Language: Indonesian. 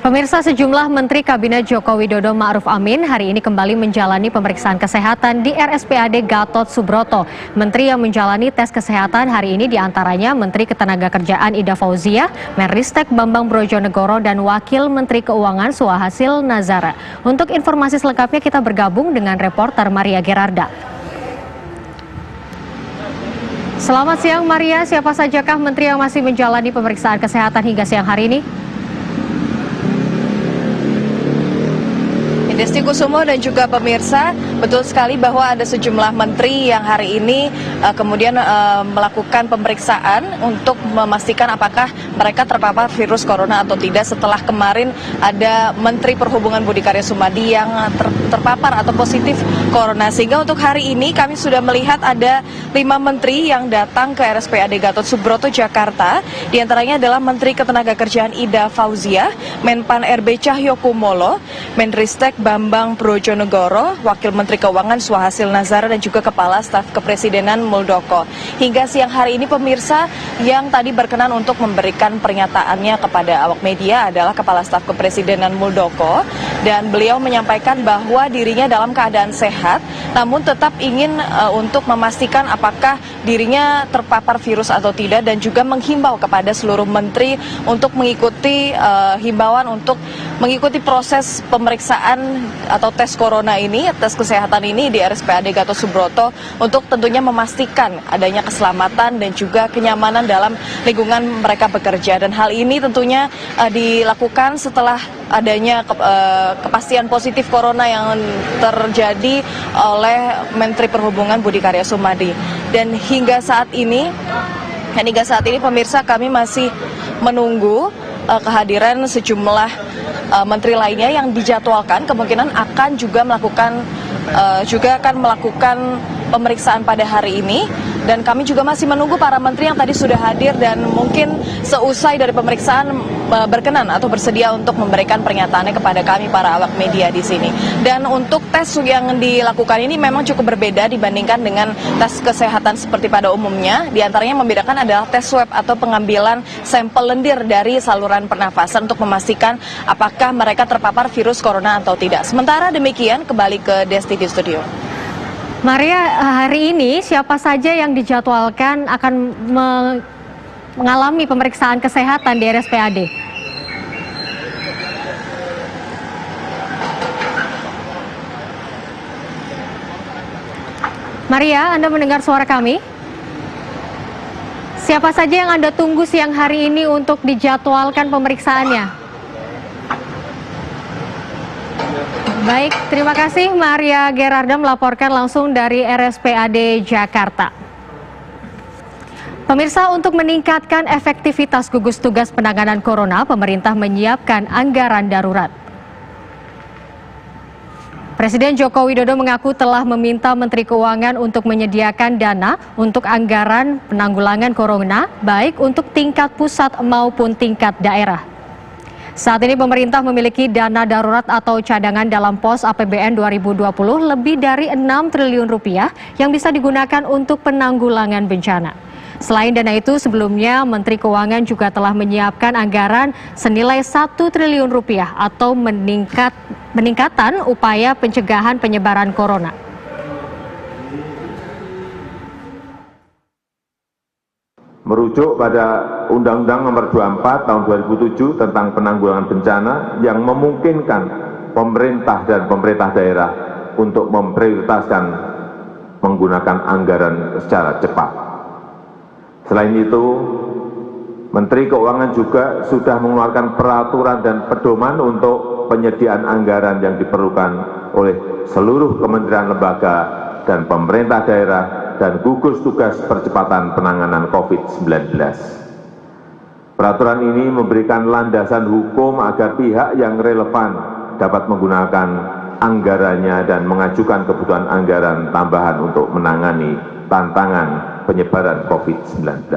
Pemirsa, sejumlah Menteri Kabinet Joko Widodo Ma'ruf Amin hari ini kembali menjalani pemeriksaan kesehatan di RSPAD Gatot Subroto. Menteri yang menjalani tes kesehatan hari ini diantaranya Menteri Ketenagakerjaan Ida Fauzia, Menristek Bambang Brojonegoro, dan Wakil Menteri Keuangan Suhasil Nazara. Untuk informasi selengkapnya kita bergabung dengan reporter Maria Gerarda. Selamat siang Maria, siapa sajakah Menteri yang masih menjalani pemeriksaan kesehatan hingga siang hari ini? Desti Kusumo dan juga pemirsa, betul sekali bahwa ada sejumlah menteri yang hari ini kemudian melakukan pemeriksaan untuk memastikan apakah mereka terpapar virus corona atau tidak setelah kemarin ada Menteri Perhubungan Budi Karya Sumadi yang terpapar atau positif corona. Sehingga untuk hari ini kami sudah melihat ada 5 menteri yang datang ke RSPAD Gatot Subroto, Jakarta. Di antaranya adalah Menteri Ketenagakerjaan Ida Fauzia, Menpan RB Cahyokumolo, Menristek Bambang Brojonegoro, Wakil Menteri Keuangan Suhasil Nazara, dan juga Kepala Staf Kepresidenan Muldoko. Hingga siang hari ini pemirsa, yang tadi berkenan untuk memberikan pernyataannya kepada awak media adalah Kepala Staf Kepresidenan Muldoko, dan beliau menyampaikan bahwa dirinya dalam keadaan sehat, namun tetap ingin untuk memastikan apakah dirinya terpapar virus atau tidak, dan juga menghimbau kepada seluruh menteri untuk mengikuti himbauan untuk mengikuti proses pemeriksaan atau tes corona ini, tes kesehatan ini di RSPAD Gatot Subroto untuk tentunya memastikan adanya keselamatan dan juga kenyamanan dalam lingkungan mereka bekerja. Dan hal ini tentunya dilakukan setelah adanya kepastian positif corona yang terjadi oleh Menteri Perhubungan Budi Karya Sumadi. Dan hingga saat ini pemirsa, kami masih menunggu kehadiran sejumlah menteri lainnya yang dijadwalkan kemungkinan akan juga melakukan pemeriksaan pada hari ini. Dan kami juga masih menunggu para menteri yang tadi sudah hadir dan mungkin seusai dari pemeriksaan berkenan atau bersedia untuk memberikan pernyataannya kepada kami para awak media di sini. Dan untuk tes yang dilakukan ini memang cukup berbeda dibandingkan dengan tes kesehatan seperti pada umumnya. Di antaranya membedakan adalah tes swab atau pengambilan sampel lendir dari saluran pernafasan untuk memastikan apakah mereka terpapar virus corona atau tidak. Sementara demikian, kembali ke Desti di studio. Maria, hari ini siapa saja yang dijadwalkan akan mengalami pemeriksaan kesehatan di RSPAD? Maria, Anda mendengar suara kami? Siapa saja yang Anda tunggu siang hari ini untuk dijadwalkan pemeriksaannya? Baik, terima kasih Maria Gerarda melaporkan langsung dari RSPAD Jakarta. Pemirsa, untuk meningkatkan efektivitas gugus tugas penanganan corona, pemerintah menyiapkan anggaran darurat. Presiden Joko Widodo mengaku telah meminta Menteri Keuangan untuk menyediakan dana untuk anggaran penanggulangan corona, baik untuk tingkat pusat maupun tingkat daerah. Saat ini pemerintah memiliki dana darurat atau cadangan dalam pos APBN 2020 lebih dari 6 triliun rupiah yang bisa digunakan untuk penanggulangan bencana. Selain dana itu, sebelumnya Menteri Keuangan juga telah menyiapkan anggaran senilai 1 triliun rupiah atau peningkatan upaya pencegahan penyebaran corona. Merujuk pada Undang-Undang Nomor 24 Tahun 2007 tentang penanggulangan bencana yang memungkinkan pemerintah dan pemerintah daerah untuk memprioritaskan menggunakan anggaran secara cepat. Selain itu, Menteri Keuangan juga sudah mengeluarkan peraturan dan pedoman untuk penyediaan anggaran yang diperlukan oleh seluruh kementerian lembaga dan pemerintah daerah dan gugus tugas percepatan penanganan COVID-19. Peraturan ini memberikan landasan hukum agar pihak yang relevan dapat menggunakan anggarannya dan mengajukan kebutuhan anggaran tambahan untuk menangani tantangan penyebaran COVID-19.